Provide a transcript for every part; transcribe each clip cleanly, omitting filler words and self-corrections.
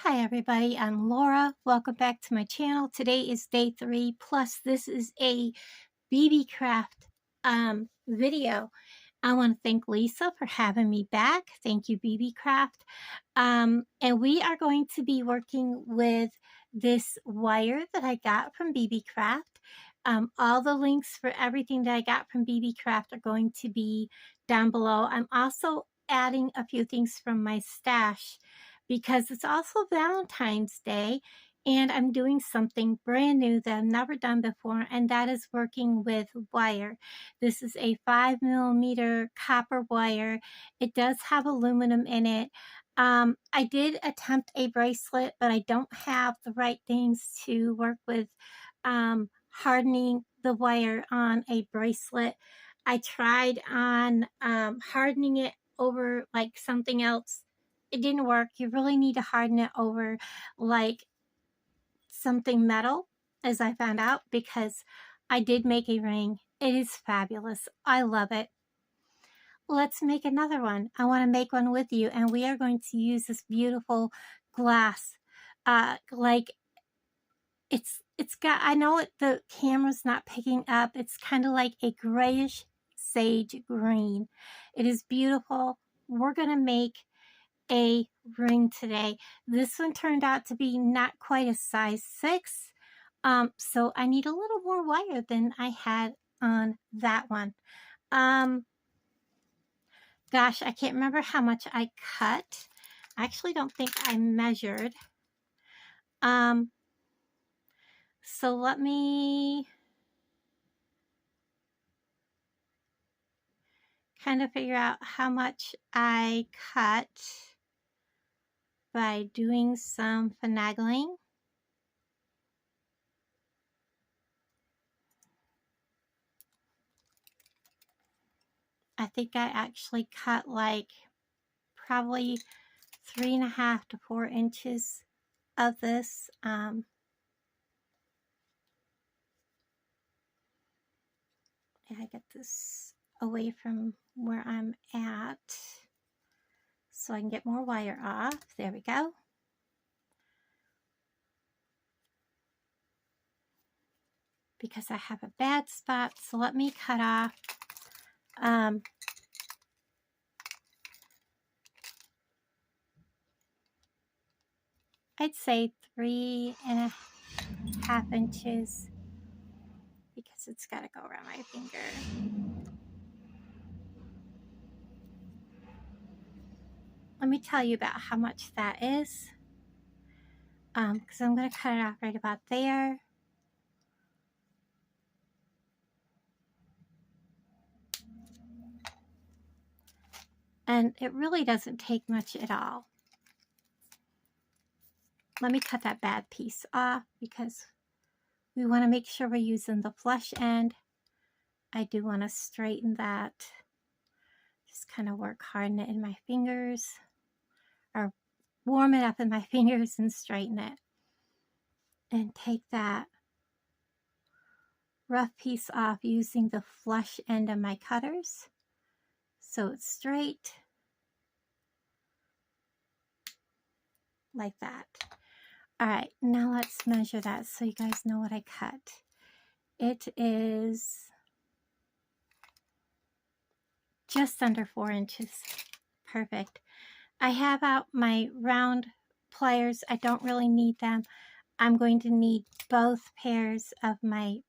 Hi everybody, I'm Laura. Welcome back to my channel. Today is day 3, plus this is a Beebeecraft video. I want to thank Lisa for having me back. Thank you, Beebeecraft. And we are going to be working with this wire that I got from Beebeecraft. All the links for everything that I got from Beebeecraft are going to be down below. I'm also adding a few things from my stash because it's also Valentine's Day and I'm doing something brand new that I've never done before, and that is working with wire. This is a 5mm copper wire. It does have aluminum in it. I did attempt a bracelet, but I don't have the right things to work with hardening the wire on a bracelet. I tried on hardening it over like something else. It didn't work. You really need to harden it over like something metal, as I found out, because I did make a ring. It is fabulous. I love it. Let's make another one. I want to make one with you, and we are going to use this beautiful glass. Like it's got, I know the camera's not picking up. It's kind of like a grayish sage green. It is beautiful. We're going to make a ring today. This one turned out to be not quite a size 6. So I need a little more wire than I had on that one. Gosh, I can't remember how much I cut. I actually don't think I measured. So let me kind of figure out how much I cut by doing some finagling. I think I actually cut like probably 3.5 to 4 inches of this. I get this away from where I'm at so I can get more wire off. There we go. Because I have a bad spot, so let me cut off I'd say 3.5 inches because it's got to go around my finger. Let me tell you about how much that is, because I'm going to cut it off right about there. And it really doesn't take much at all. Let me cut that bad piece off because we want to make sure we're using the flush end. I do want to straighten that. Just kind of work harden it in my fingers, or warm it up in my fingers and straighten it. And take that rough piece off using the flush end of my cutters so it's straight like that. All right, now let's measure that so you guys know what I cut. It is just under 4 inches. Perfect. I have out my round pliers. I don't really need them. I'm going to need both pairs of my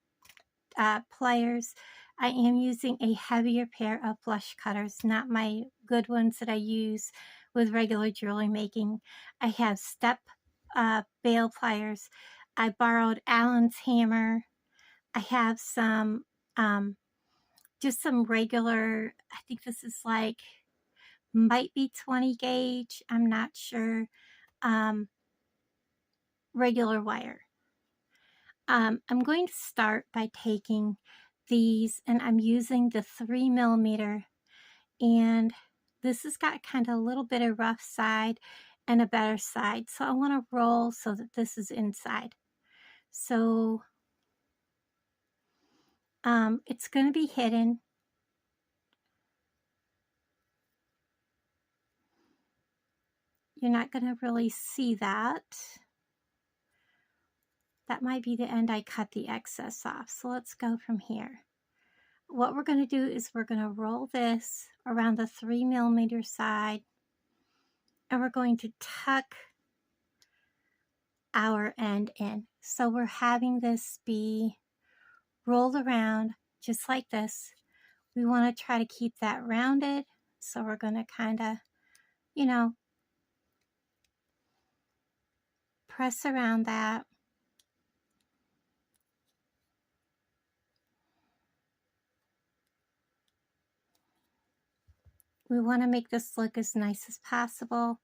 pliers. I am using a heavier pair of flush cutters, not my good ones that I use with regular jewelry making. I have step bail pliers. I borrowed Allen's hammer. I have some, just some regular, I think this is like, might be 20 gauge, I'm not sure, regular wire. I'm going to start by taking these, and I'm using the 3mm, and this has got kind of a little bit of rough side and a better side, so I want to roll so that this is inside. So it's going to be hidden. You're not going to really see that. That might be the end I cut the excess off. So let's go from here. What we're going to do is we're going to roll this around the 3mm side, and we're going to tuck our end in. So we're having this be rolled around just like this. We want to try to keep that rounded. So we're going to kind of, you know, press around that. We want to make this look as nice as possible.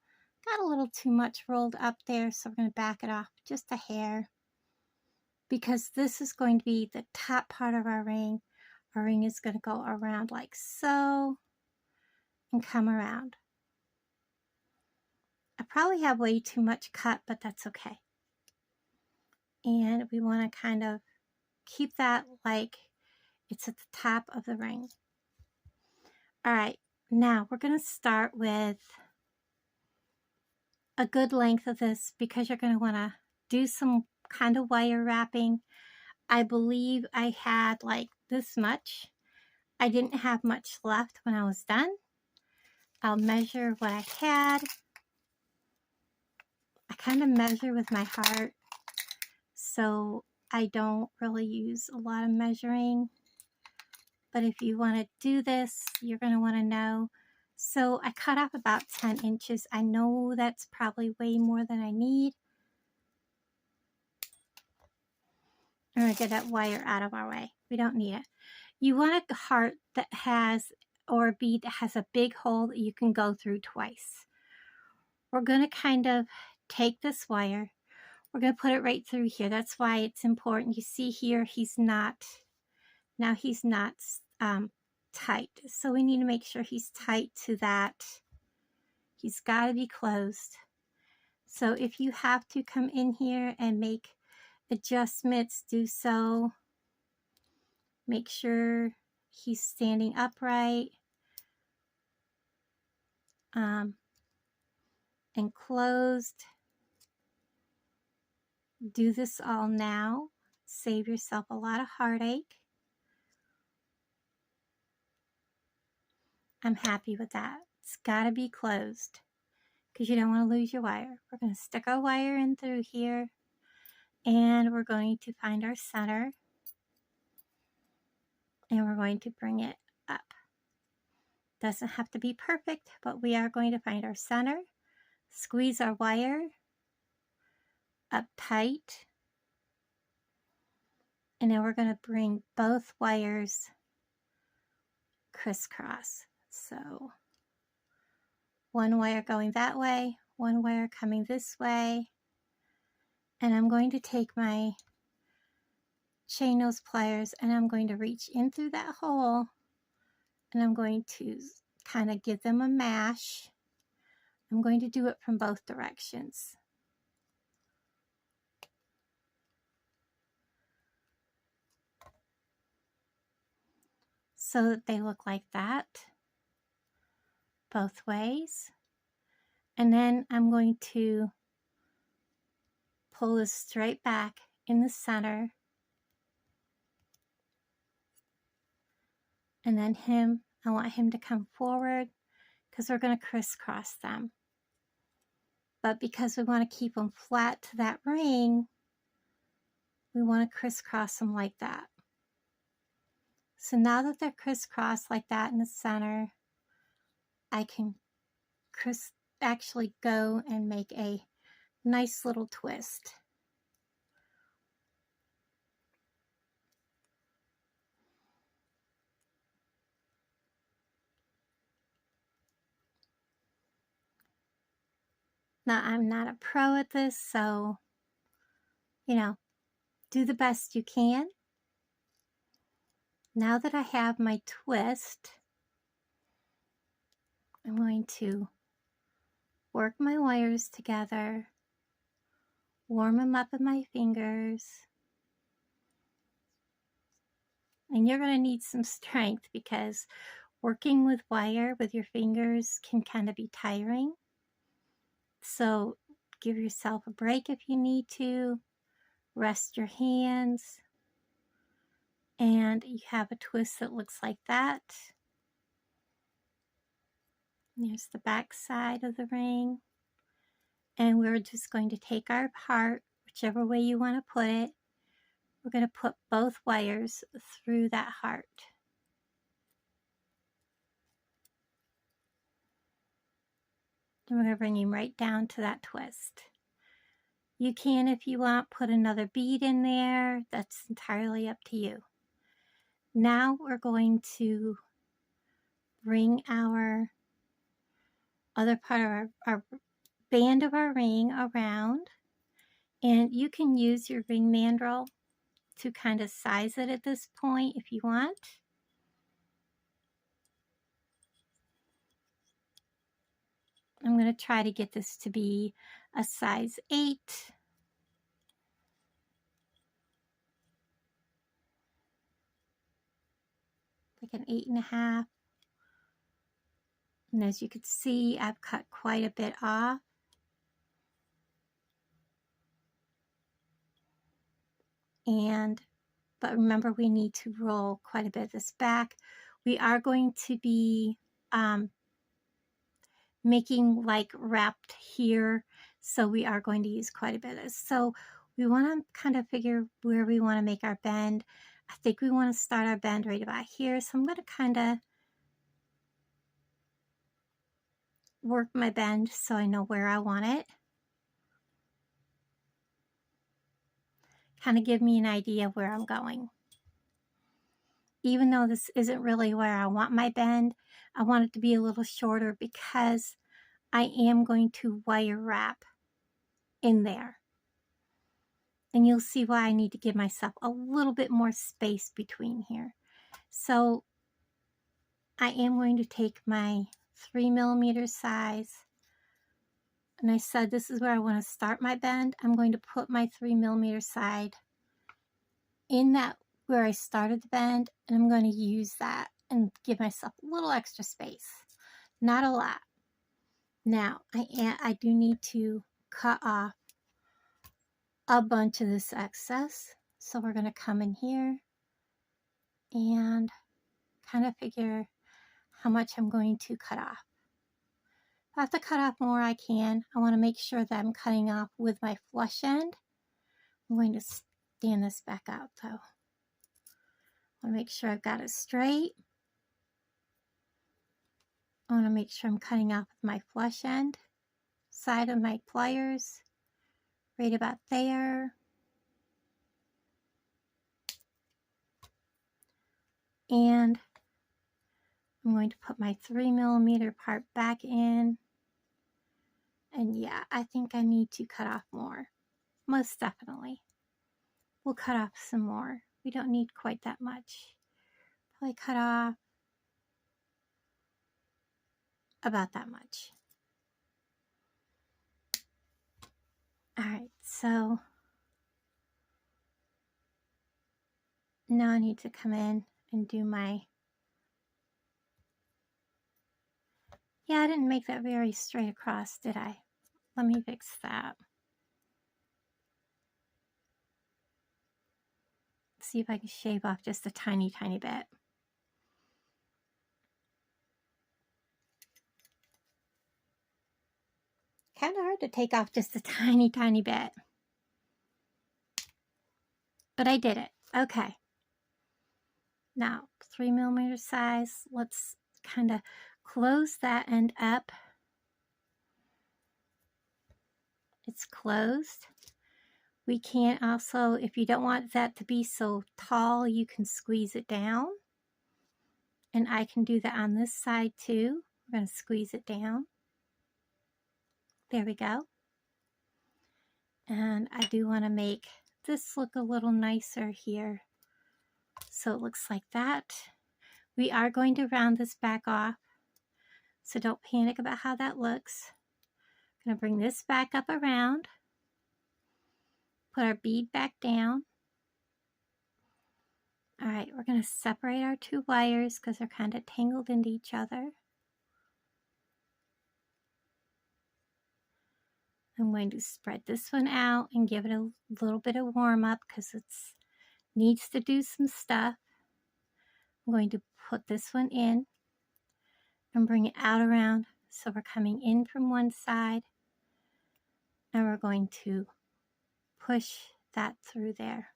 Got a little too much rolled up there, so we're going to back it off just a hair, because this is going to be the top part of our ring. Our ring is going to go around like so and come around. I probably have way too much cut, but that's okay. And we want to kind of keep that like it's at the top of the ring. All right, now we're going to start with a good length of this, because you're going to want to do some kind of wire wrapping. I believe I had like this much. I didn't have much left when I was done. I'll measure what I had. I kind of measure with my heart, so I don't really use a lot of measuring. But if you want to do this, you're going to want to know. So I cut off about 10 inches. I know that's probably way more than I need. I'm going to get that wire out of our way. We don't need it. You want a heart that has, or a bead that has a big hole that you can go through twice. We're going to kind of take this wire. We're going to put it right through here. That's why it's important. You see here, he's not tight. So we need to make sure he's tight to that. He's got to be closed. So if you have to come in here and make adjustments, do so. Make sure he's standing upright and closed. Do this all now. Save yourself a lot of heartache. I'm happy with that. It's got to be closed because you don't want to lose your wire. We're going to stick our wire in through here, and we're going to find our center, and we're going to bring it up. Doesn't have to be perfect, but we are going to find our center, squeeze our wire up tight, and then we're going to bring both wires crisscross. So one wire going that way, one wire coming this way, and I'm going to take my chain nose pliers and I'm going to reach in through that hole, and I'm going to kind of give them a mash. I'm going to do it from both directions. So that they look like that both ways. And then I'm going to pull this straight back in the center. And then I want him to come forward because we're going to crisscross them. But because we want to keep them flat to that ring, we want to crisscross them like that. So now that they're crisscrossed like that in the center, I can actually go and make a nice little twist. Now, I'm not a pro at this, so, you know, do the best you can. Now that I have my twist, I'm going to work my wires together, warm them up in my fingers. And you're going to need some strength because working with wire with your fingers can kind of be tiring. So give yourself a break if you need to. Rest your hands. And you have a twist that looks like that. There's the back side of the ring. And we're just going to take our heart, whichever way you want to put it. We're going to put both wires through that heart. And we're going to bring him right down to that twist. You can, if you want, put another bead in there. That's entirely up to you. Now we're going to bring our other part of our band of our ring around. And you can use your ring mandrel to kind of size it at this point if you want. I'm going to try to get this to be a size 8. Like an 8.5. And as you can see, I've cut quite a bit off. But remember, we need to roll quite a bit of this back. We are going to be making like wrapped here, so we are going to use quite a bit of this. So we want to kind of figure where we want to make our bend. I think we want to start our bend right about here, so I'm going to kind of work my bend so I know where I want it. Kind of give me an idea of where I'm going. Even though this isn't really where I want my bend, I want it to be a little shorter because I am going to wire wrap in there. And you'll see why I need to give myself a little bit more space between here. So I am going to take my 3mm size, and I said this is where I want to start my bend. I'm going to put my 3mm side in that where I started the bend, and I'm going to use that and give myself a little extra space. Not a lot. Now, I do need to cut off a bunch of this excess. So we're going to come in here and kind of figure how much I'm going to cut off. If I have to cut off more, I can. I want to make sure that I'm cutting off with my flush end. I'm going to stand this back out though. I want to make sure I've got it straight. I want to make sure I'm cutting off with my flush end side of my pliers, right about there. And I'm going to put my 3mm part back in. And yeah, I think I need to cut off more. Most definitely. We'll cut off some more. We don't need quite that much. Probably cut off about that much. Alright, so now I need to come in and do my... Yeah, I didn't make that very straight across, did I? Let me fix that. See if I can shave off just a tiny, tiny bit. Kind of hard to take off just a tiny, tiny bit. But I did it. Okay. Now, 3mm size. Let's kind of close that end up. It's closed. We can also, if you don't want that to be so tall, you can squeeze it down. And I can do that on this side too. We're going to squeeze it down. There we go. And I do want to make this look a little nicer here. So it looks like that. We are going to round this back off. So don't panic about how that looks. I'm going to bring this back up around. Put our bead back down. All right, we're going to separate our two wires because they're kind of tangled into each other. I'm going to spread this one out and give it a little bit of warm up because it needs to do some stuff. I'm going to put this one in and bring it out around. So we're coming in from one side and we're going to push that through there.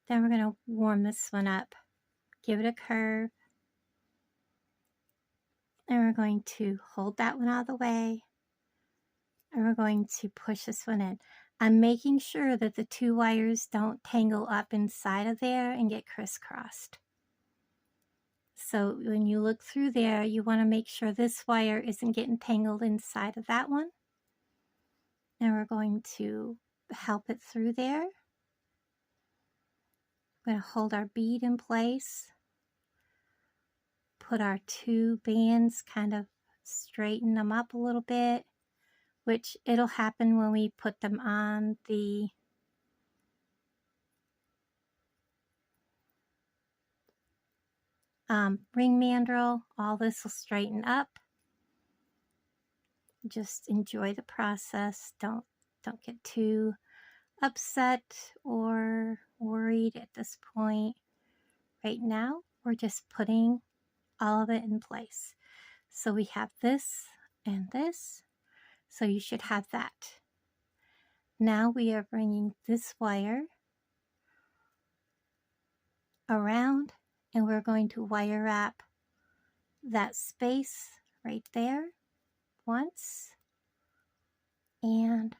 Then we're going to warm this one up, give it a curve, and we're going to hold that one out of the way, and we're going to push this one in. I'm making sure that the two wires don't tangle up inside of there and get crisscrossed. So when you look through there, you want to make sure this wire isn't getting tangled inside of that one. And we're going to help it through there. We're going to hold our bead in place. Put our two bands, kind of straighten them up a little bit, which it'll happen when we put them on the ring mandrel. All this will straighten up. Just enjoy the process. Don't get too upset or worried at this point. Right now, we're just putting all of it in place. So we have this and this. So you should have that. Now we are bringing this wire around and we're going to wire wrap that space right there once and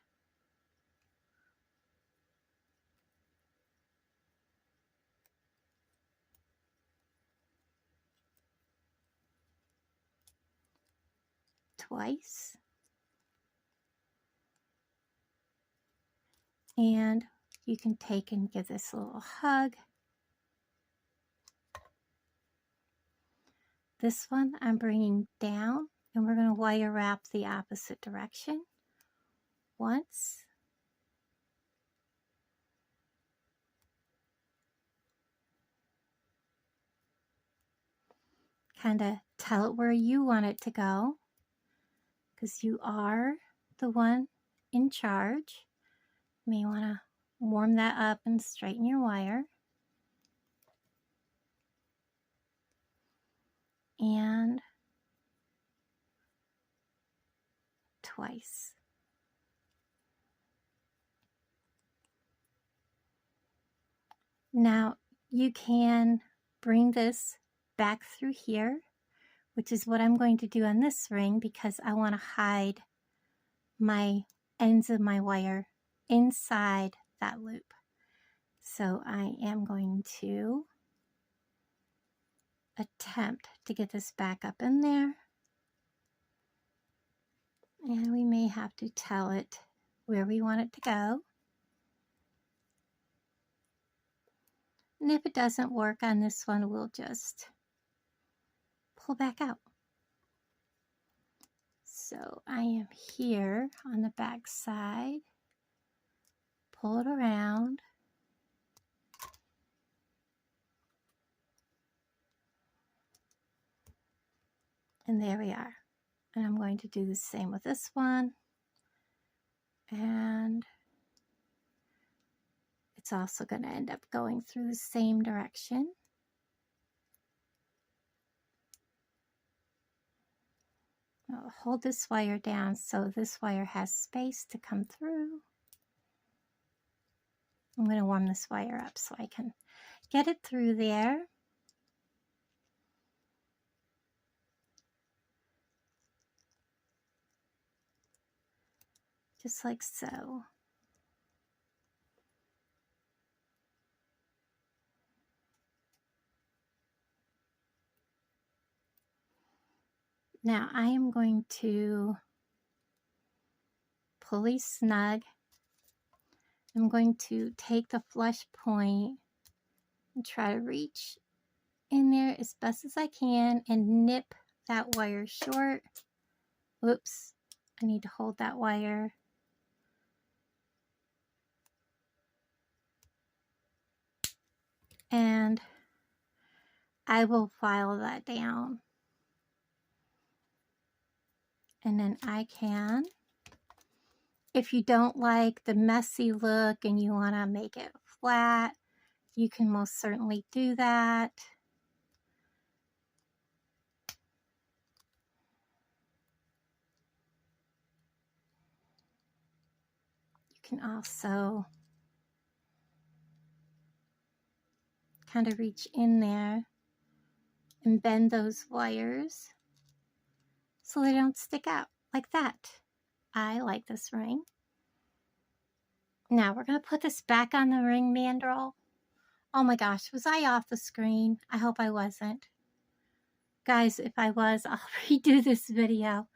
twice, and you can take and give this a little hug. This one I'm bringing down and we're going to wire wrap the opposite direction once, kind of tell it where you want it to go because you are the one in charge. You may want to warm that up and straighten your wire. And twice. Now you can bring this back through here, which is what I'm going to do on this ring because I want to hide my ends of my wire inside that loop. So I am going to attempt to get this back up in there. And we may have to tell it where we want it to go. And if it doesn't work on this one, we'll just pull back out. So I am here on the back side, pull it around, and there we are. And I'm going to do the same with this one. And it's also going to end up going through the same direction. I'll hold this wire down so this wire has space to come through. I'm going to warm this wire up so I can get it through there. Just like so. Now I am going to pull these snug. I'm going to take the flush point and try to reach in there as best as I can and nip that wire short. Whoops, I need to hold that wire. And I will file that down. And then I can, if you don't like the messy look and you want to make it flat, you can most certainly do that. You can also kind of reach in there and bend those wires so they don't stick out like that. I like this ring. Now we're going to put this back on the ring mandrel. Oh my gosh, was I off the screen? I hope I wasn't. Guys, if I was, I'll redo this video.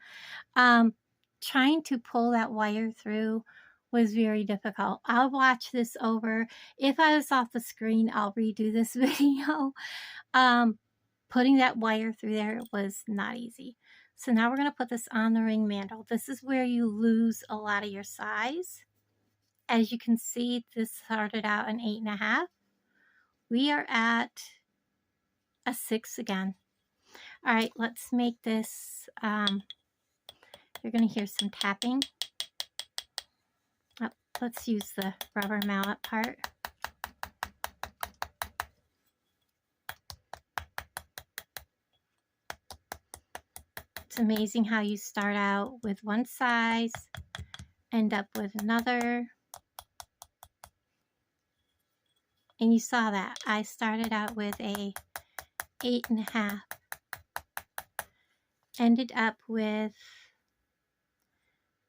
Trying to pull that wire through was very difficult. I'll watch this over. If I was off the screen, I'll redo this video. Putting that wire through there was not easy. So now we're going to put this on the ring mandrel. This is where you lose a lot of your size. As you can see, this started out an 8.5. We are at a 6 again. All right, let's make this, you're going to hear some tapping. Oh, let's use the rubber mallet part. It's amazing how you start out with one size, end up with another. And you saw that. I started out with a 8.5. Ended up with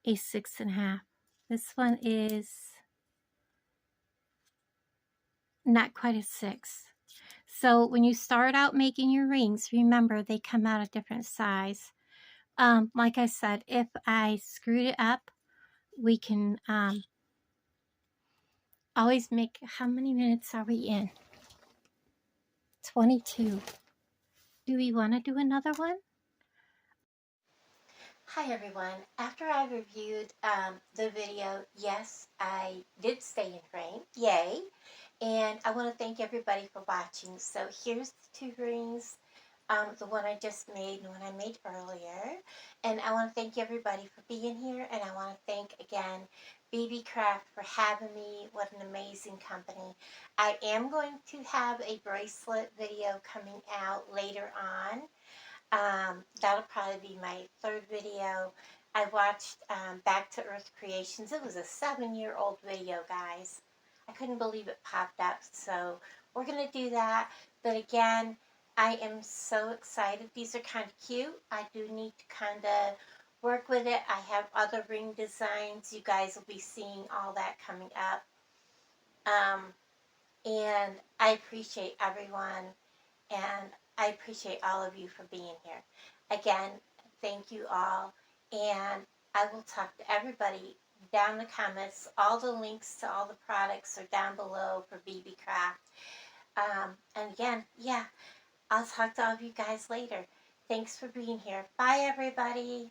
a 6.5. This one is not quite a 6. So when you start out making your rings, remember they come out a different size. Like I said, if I screwed it up, we can always make, how many minutes are we in? 22. Do we want to do another one? Hi everyone. After I reviewed the video, yes, I did stay in frame. Yay. And I want to thank everybody for watching. So here's the 2 rings. The one I just made and the one I made earlier. And I want to thank everybody for being here. And I want to thank again Beebeecraft for having me. What an amazing company. I am going to have a bracelet video coming out later on. That'll probably be my 3rd video. I watched Back to Earth Creations. It was a 7-year-old video, guys. I couldn't believe it popped up. So we're going to do that. But again, I am so excited. These are kind of cute. I do need to kind of work with it. I have other ring designs. You guys will be seeing all that coming up. And I appreciate everyone. And I appreciate all of you for being here. Again, thank you all. And I will talk to everybody down in the comments. All the links to all the products are down below for Beebeecraft. And again, yeah, I'll talk to all of you guys later. Thanks for being here. Bye, everybody.